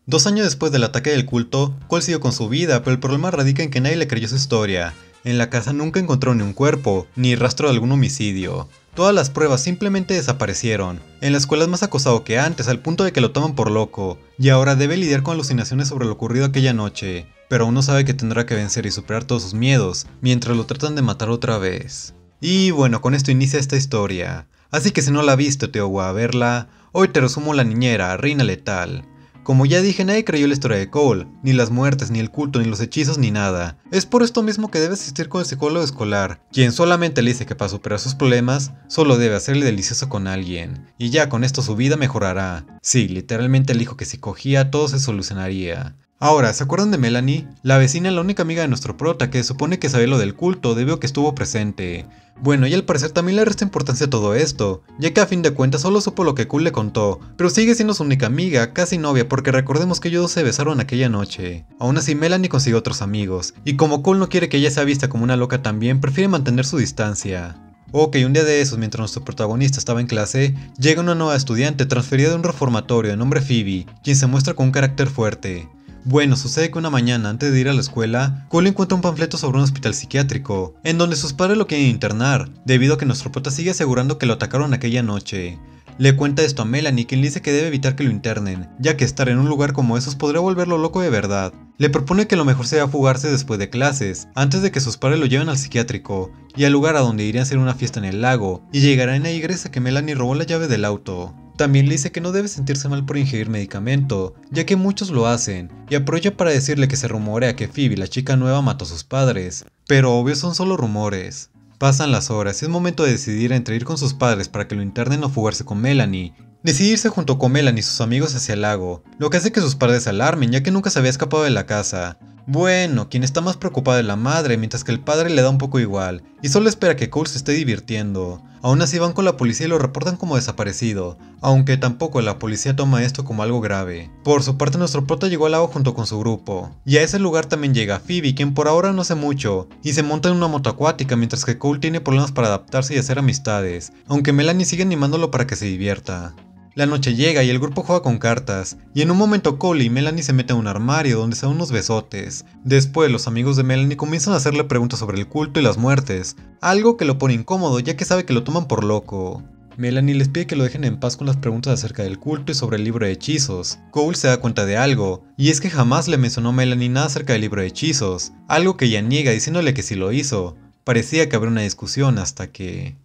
2 años después del ataque del culto, Cole siguió con su vida, pero el problema radica en que nadie le creyó su historia. En la casa nunca encontró ni un cuerpo, ni rastro de algún homicidio. Todas las pruebas simplemente desaparecieron. En la escuela es más acosado que antes, al punto de que lo toman por loco, y ahora debe lidiar con alucinaciones sobre lo ocurrido aquella noche. Pero aún no sabe que tendrá que vencer y superar todos sus miedos, mientras lo tratan de matar otra vez. Y bueno, con esto inicia esta historia. Así que si no la has visto, te voy a verla. Hoy te resumo La Niñera, Reina Letal. Como ya dije, nadie creyó la historia de Cole, ni las muertes, ni el culto, ni los hechizos, ni nada. Es por esto mismo que debe asistir con el psicólogo escolar, quien solamente le dice que para superar sus problemas, solo debe hacerle delicioso con alguien. Y ya con esto su vida mejorará. Sí, literalmente el hijo que si cogía todo se solucionaría. Ahora, ¿se acuerdan de Melanie? La vecina, la única amiga de nuestro prota que supone que sabía lo del culto debido a que estuvo presente. Bueno, y al parecer también le resta importancia a todo esto, ya que a fin de cuentas solo supo lo que Cole le contó, pero sigue siendo su única amiga, casi novia, porque recordemos que ellos dos se besaron aquella noche. Aún así, Melanie consiguió otros amigos, y como Cole no quiere que ella sea vista como una loca también, prefiere mantener su distancia. Ok, un día de esos, mientras nuestro protagonista estaba en clase, llega una nueva estudiante transferida de un reformatorio de nombre Phoebe, quien se muestra con un carácter fuerte. Bueno, sucede que una mañana antes de ir a la escuela, Cole encuentra un panfleto sobre un hospital psiquiátrico, en donde sus padres lo quieren internar, debido a que nuestro prota sigue asegurando que lo atacaron aquella noche. Le cuenta esto a Melanie, quien le dice que debe evitar que lo internen, ya que estar en un lugar como esos podría volverlo loco de verdad. Le propone que lo mejor sea fugarse después de clases, antes de que sus padres lo lleven al psiquiátrico, y al lugar a donde irían a hacer una fiesta en el lago, y llegarán ahí gracias a que Melanie robó la llave del auto. También le dice que no debe sentirse mal por ingerir medicamento, ya que muchos lo hacen, y aprovecha para decirle que se rumorea que Phoebe, la chica nueva, mató a sus padres, pero obvio son solo rumores. Pasan las horas y es momento de decidir entre ir con sus padres para que lo internen o fugarse con Melanie. Decidirse junto con Melanie y sus amigos hacia el lago, lo que hace que sus padres se alarmen ya que nunca se había escapado de la casa. Bueno, quien está más preocupada es la madre, mientras que el padre le da un poco igual, y solo espera que Cole se esté divirtiendo. Aún así van con la policía y lo reportan como desaparecido, aunque tampoco la policía toma esto como algo grave. Por su parte nuestro prota llegó al lago junto con su grupo, y a ese lugar también llega Phoebe, quien por ahora no hace mucho, y se monta en una moto acuática mientras que Cole tiene problemas para adaptarse y hacer amistades, aunque Melanie sigue animándolo para que se divierta. La noche llega y el grupo juega con cartas, y en un momento Cole y Melanie se meten a un armario donde se dan unos besotes. Después los amigos de Melanie comienzan a hacerle preguntas sobre el culto y las muertes, algo que lo pone incómodo ya que sabe que lo toman por loco. Melanie les pide que lo dejen en paz con las preguntas acerca del culto y sobre el libro de hechizos. Cole se da cuenta de algo, y es que jamás le mencionó a Melanie nada acerca del libro de hechizos, algo que ella niega diciéndole que sí lo hizo. Parecía que habría una discusión hasta que...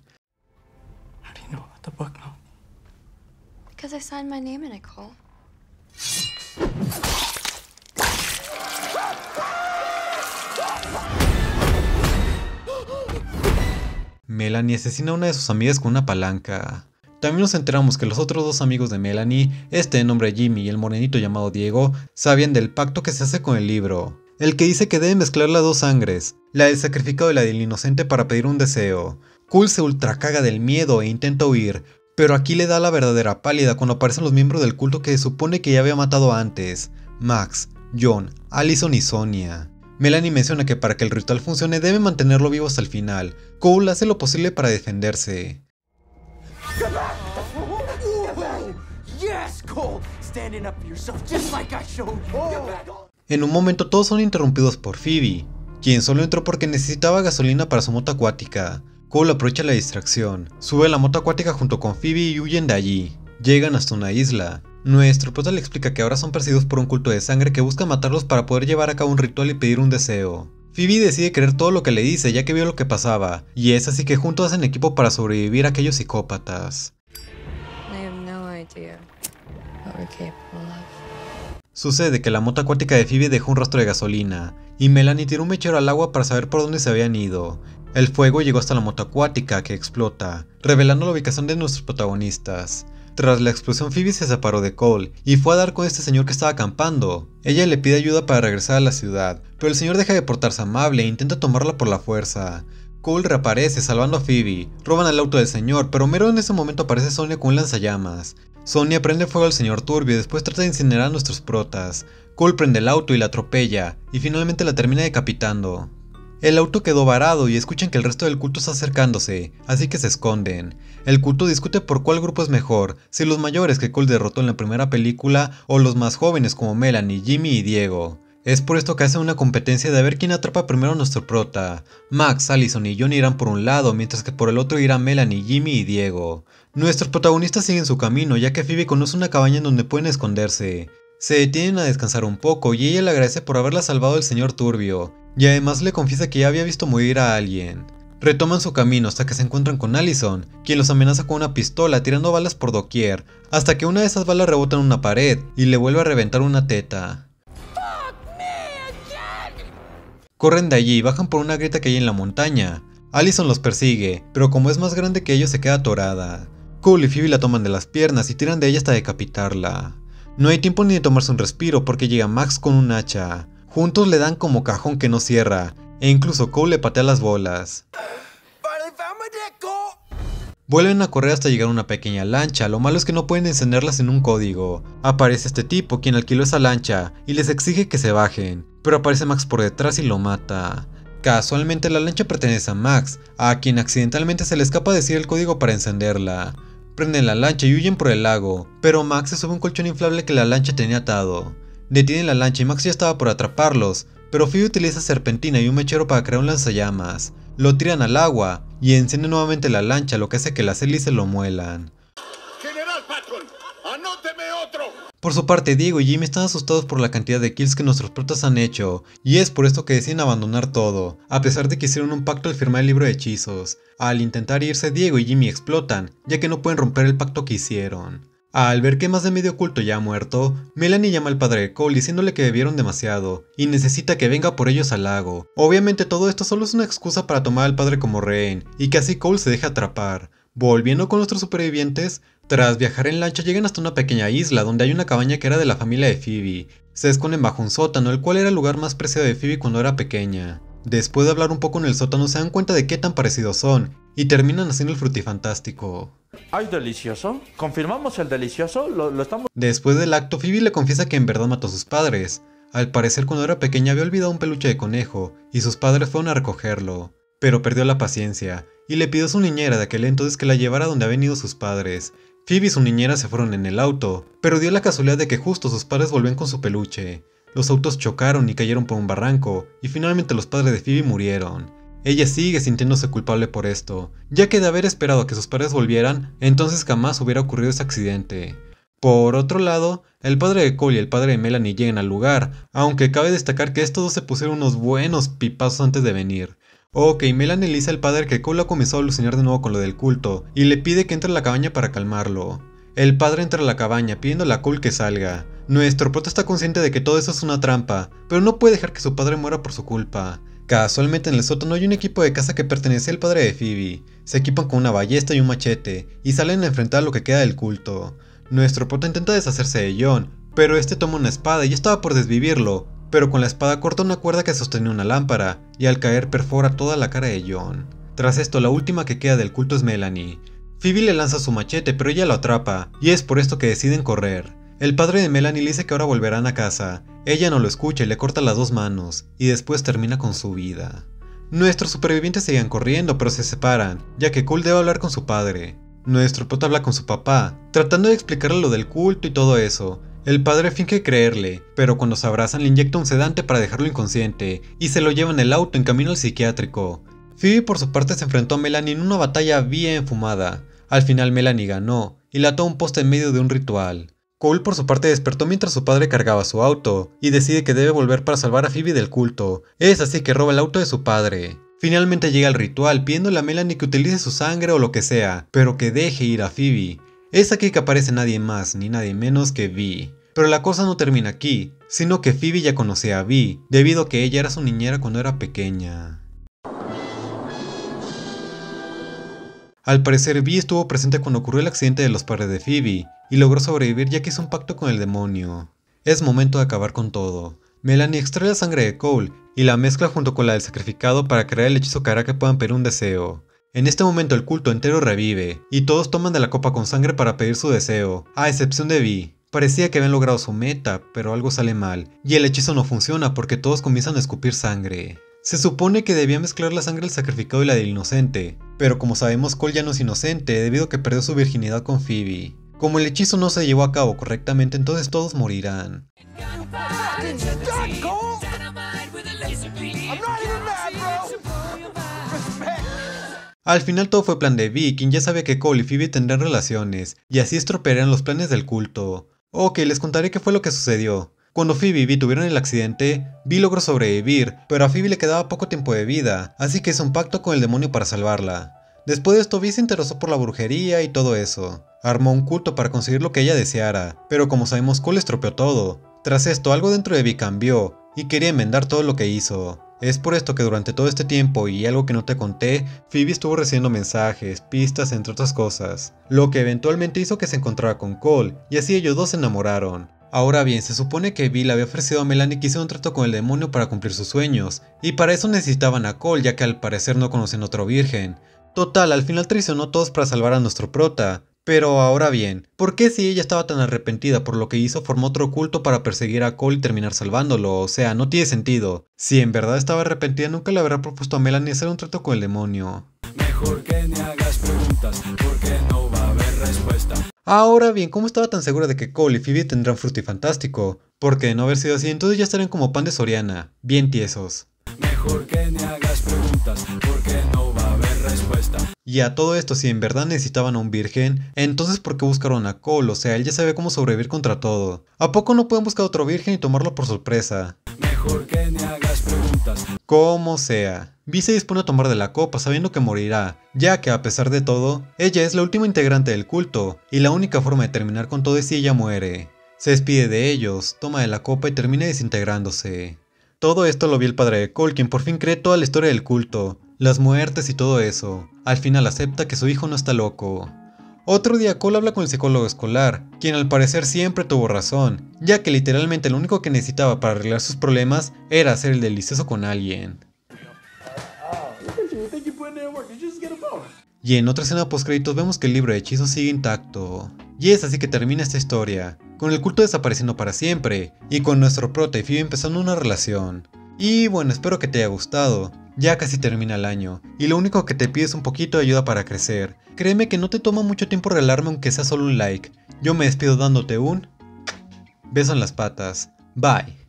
How do you know about the book, Mom? Because I signed my name in it, Cole. Melanie asesina a una de sus amigas con una palanca. También nos enteramos que los otros dos amigos de Melanie, este de nombre Jimmy y el morenito llamado Diego, sabían del pacto que se hace con el libro. El que dice que deben mezclar las dos sangres, la del sacrificado y la del inocente para pedir un deseo. Cole se ultra caga del miedo e intenta huir, pero aquí le da la verdadera pálida cuando aparecen los miembros del culto que se supone que ya había matado antes: Max, John, Allison y Sonia. Melanie menciona que para que el ritual funcione debe mantenerlo vivo hasta el final. Cole hace lo posible para defenderse. En un momento todos son interrumpidos por Phoebe, quien solo entró porque necesitaba gasolina para su moto acuática. Cole aprovecha la distracción, sube a la moto acuática junto con Phoebe y huyen de allí. Llegan hasta una isla. Nuestro prota le explica que ahora son perseguidos por un culto de sangre que busca matarlos para poder llevar a cabo un ritual y pedir un deseo. Phoebe decide creer todo lo que le dice ya que vio lo que pasaba, y es así que juntos hacen equipo para sobrevivir a aquellos psicópatas. Sucede que la moto acuática de Phoebe dejó un rastro de gasolina, y Melanie tiró un mechero al agua para saber por dónde se habían ido. El fuego llegó hasta la moto acuática, que explota, revelando la ubicación de nuestros protagonistas. Tras la explosión, Phoebe se separó de Cole y fue a dar con este señor que estaba acampando. Ella le pide ayuda para regresar a la ciudad, pero el señor deja de portarse amable e intenta tomarla por la fuerza. Cole reaparece salvando a Phoebe, roban el auto del señor, pero mero en ese momento aparece Sonia con un lanzallamas. Sonia prende fuego al señor turbio y después trata de incinerar a nuestros protas. Cole prende el auto y la atropella, y finalmente la termina decapitando. El auto quedó varado y escuchan que el resto del culto está acercándose, así que se esconden. El culto discute por cuál grupo es mejor, si los mayores que Cole derrotó en la primera película o los más jóvenes como Melanie, Jimmy y Diego. Es por esto que hacen una competencia de ver quién atrapa primero a nuestro prota. Max, Allison y John irán por un lado, mientras que por el otro irán Melanie, Jimmy y Diego. Nuestros protagonistas siguen su camino, ya que Phoebe conoce una cabaña en donde pueden esconderse. Se detienen a descansar un poco y ella le agradece por haberla salvado del señor Turbio, y además le confiesa que ya había visto morir a alguien. Retoman su camino hasta que se encuentran con Allison, quien los amenaza con una pistola tirando balas por doquier, hasta que una de esas balas rebota en una pared y le vuelve a reventar una teta. Corren de allí y bajan por una grieta que hay en la montaña. Allison los persigue, pero como es más grande que ellos se queda atorada. Cole y Phoebe la toman de las piernas y tiran de ella hasta decapitarla. No hay tiempo ni de tomarse un respiro porque llega Max con un hacha. Juntos le dan como cajón que no cierra, e incluso Cole le patea las bolas. Vuelven a correr hasta llegar a una pequeña lancha, lo malo es que no pueden encenderla sin un código. Aparece este tipo, quien alquiló esa lancha, y les exige que se bajen, pero aparece Max por detrás y lo mata. Casualmente la lancha pertenece a Max, a quien accidentalmente se le escapa decir el código para encenderla. Prenden la lancha y huyen por el lago, pero Max se sube a un colchón inflable que la lancha tenía atado. Detienen la lancha y Max ya estaba por atraparlos, pero Phoebe utiliza serpentina y un mechero para crear un lanzallamas. Lo tiran al agua y encienden nuevamente la lancha, lo que hace que las hélices lo muelan. General Patton, anóteme otro. Por su parte, Diego y Jimmy están asustados por la cantidad de kills que nuestros protas han hecho, y es por esto que deciden abandonar todo, a pesar de que hicieron un pacto al firmar el libro de hechizos. Al intentar irse, Diego y Jimmy explotan, ya que no pueden romper el pacto que hicieron. Al ver que más de medio culto ya ha muerto, Melanie llama al padre de Cole diciéndole que bebieron demasiado y necesita que venga por ellos al lago. Obviamente todo esto solo es una excusa para tomar al padre como rehén y que así Cole se deje atrapar. Volviendo con nuestros supervivientes, tras viajar en lancha llegan hasta una pequeña isla donde hay una cabaña que era de la familia de Phoebe. Se esconden bajo un sótano, el cual era el lugar más preciado de Phoebe cuando era pequeña. Después de hablar un poco en el sótano se dan cuenta de qué tan parecidos son y terminan haciendo el frutifantástico. ¿Hay delicioso? ¿Confirmamos el delicioso? ¿Lo estamos...? Después del acto, Phoebe le confiesa que en verdad mató a sus padres. Al parecer cuando era pequeña había olvidado un peluche de conejo y sus padres fueron a recogerlo, pero perdió la paciencia y le pidió a su niñera de aquel entonces que la llevara donde habían ido sus padres. Phoebe y su niñera se fueron en el auto, pero dio la casualidad de que justo sus padres volvían con su peluche. Los autos chocaron y cayeron por un barranco, y finalmente los padres de Phoebe murieron. Ella sigue sintiéndose culpable por esto, ya que de haber esperado a que sus padres volvieran, entonces jamás hubiera ocurrido ese accidente. Por otro lado, el padre de Cole y el padre de Melanie llegan al lugar, aunque cabe destacar que estos dos se pusieron unos buenos pipazos antes de venir. Ok, Melanie le dice al padre que Cole ha comenzado a alucinar de nuevo con lo del culto, y le pide que entre a la cabaña para calmarlo. El padre entra a la cabaña pidiéndole a Cole que salga. Nuestro prota está consciente de que todo eso es una trampa, pero no puede dejar que su padre muera por su culpa. Casualmente en el sótano hay un equipo de caza que pertenece al padre de Phoebe. Se equipan con una ballesta y un machete, y salen a enfrentar a lo que queda del culto. Nuestro prota intenta deshacerse de John, pero este toma una espada y estaba por desvivirlo, pero con la espada corta una cuerda que sostenía una lámpara, y al caer perfora toda la cara de John. Tras esto la última que queda del culto es Melanie. Phoebe le lanza su machete pero ella lo atrapa, y es por esto que deciden correr. El padre de Melanie le dice que ahora volverán a casa. Ella no lo escucha y le corta las dos manos, y después termina con su vida. Nuestros supervivientes seguían corriendo pero se separan, ya que Cole debe hablar con su padre. Nuestro prota habla con su papá, tratando de explicarle lo del culto y todo eso. El padre finge creerle, pero cuando se abrazan le inyecta un sedante para dejarlo inconsciente, y se lo lleva en el auto en camino al psiquiátrico. Phoebe por su parte se enfrentó a Melanie en una batalla bien fumada. Al final Melanie ganó, y la ató a un poste en medio de un ritual. Cole por su parte despertó mientras su padre cargaba su auto, y decide que debe volver para salvar a Phoebe del culto. Es así que roba el auto de su padre. Finalmente llega al ritual pidiéndole a Melanie que utilice su sangre o lo que sea, pero que deje ir a Phoebe. Es aquí que aparece nadie más ni nadie menos que Vi. Pero la cosa no termina aquí, sino que Phoebe ya conocía a Vi, debido a que ella era su niñera cuando era pequeña. Al parecer Vi estuvo presente cuando ocurrió el accidente de los padres de Phoebe, y logró sobrevivir ya que hizo un pacto con el demonio. Es momento de acabar con todo. Melanie extrae la sangre de Cole y la mezcla junto con la del sacrificado para crear el hechizo que hará que puedan pedir un deseo. En este momento el culto entero revive, y todos toman de la copa con sangre para pedir su deseo, a excepción de Vi. Parecía que habían logrado su meta, pero algo sale mal, y el hechizo no funciona porque todos comienzan a escupir sangre. Se supone que debía mezclar la sangre del sacrificado y la del inocente, pero como sabemos Cole ya no es inocente debido a que perdió su virginidad con Phoebe. Como el hechizo no se llevó a cabo correctamente, entonces todos morirán. Al final todo fue plan de Vi, quien ya sabía que Cole y Phoebe tendrán relaciones, y así estropearían los planes del culto. Ok, les contaré qué fue lo que sucedió. Cuando Phoebe y Vi tuvieron el accidente, Vi logró sobrevivir, pero a Phoebe le quedaba poco tiempo de vida, así que hizo un pacto con el demonio para salvarla. Después de esto, Vi se interesó por la brujería y todo eso. Armó un culto para conseguir lo que ella deseara, pero como sabemos Cole estropeó todo. Tras esto, algo dentro de Vi cambió, y quería enmendar todo lo que hizo. Es por esto que durante todo este tiempo, y algo que no te conté, Phoebe estuvo recibiendo mensajes, pistas, entre otras cosas, lo que eventualmente hizo que se encontrara con Cole, y así ellos dos se enamoraron. Ahora bien, se supone que Vi le había ofrecido a Melanie que hiciera un trato con el demonio para cumplir sus sueños, y para eso necesitaban a Cole, ya que al parecer no conocían a otro virgen. Total, al final traicionó a todos para salvar a nuestro prota. Pero ahora bien, ¿por qué si ella estaba tan arrepentida por lo que hizo formó otro culto para perseguir a Cole y terminar salvándolo? O sea, no tiene sentido. Si en verdad estaba arrepentida nunca le habría propuesto a Melanie hacer un trato con el demonio. Mejor que ni hagas preguntas, porque no va a haber respuesta. Ahora bien, ¿cómo estaba tan segura de que Cole y Phoebe tendrán Frutifantástico? Porque de no haber sido así, entonces ya estarían como pan de Soriana, bien tiesos. Mejor que ni hagas preguntas, porque no va a haber respuesta. Y a todo esto, si en verdad necesitaban a un virgen, entonces ¿por qué buscaron a Cole? O sea, él ya sabía cómo sobrevivir contra todo. ¿A poco no pueden buscar a otro virgen y tomarlo por sorpresa? Mejor que ni hagas preguntas. Como sea, Vi se dispone a tomar de la copa sabiendo que morirá, ya que a pesar de todo, ella es la última integrante del culto, y la única forma de terminar con todo es si ella muere. Se despide de ellos, toma de la copa y termina desintegrándose. Todo esto lo vio el padre de Cole, quien por fin cree toda la historia del culto, las muertes y todo eso. Al final acepta que su hijo no está loco. Otro día Cole habla con el psicólogo escolar, quien al parecer siempre tuvo razón, ya que literalmente lo único que necesitaba para arreglar sus problemas era hacer el delicioso con alguien. Y en otra escena post créditos vemos que el libro de hechizos sigue intacto. Y es así que termina esta historia, con el culto desapareciendo para siempre, y con nuestro prota y Phoebe empezando una relación. Y bueno, espero que te haya gustado. Ya casi termina el año, y lo único que te pido es un poquito de ayuda para crecer. Créeme que no te toma mucho tiempo regalarme aunque sea solo un like. Yo me despido dándote un beso en las patas. Bye.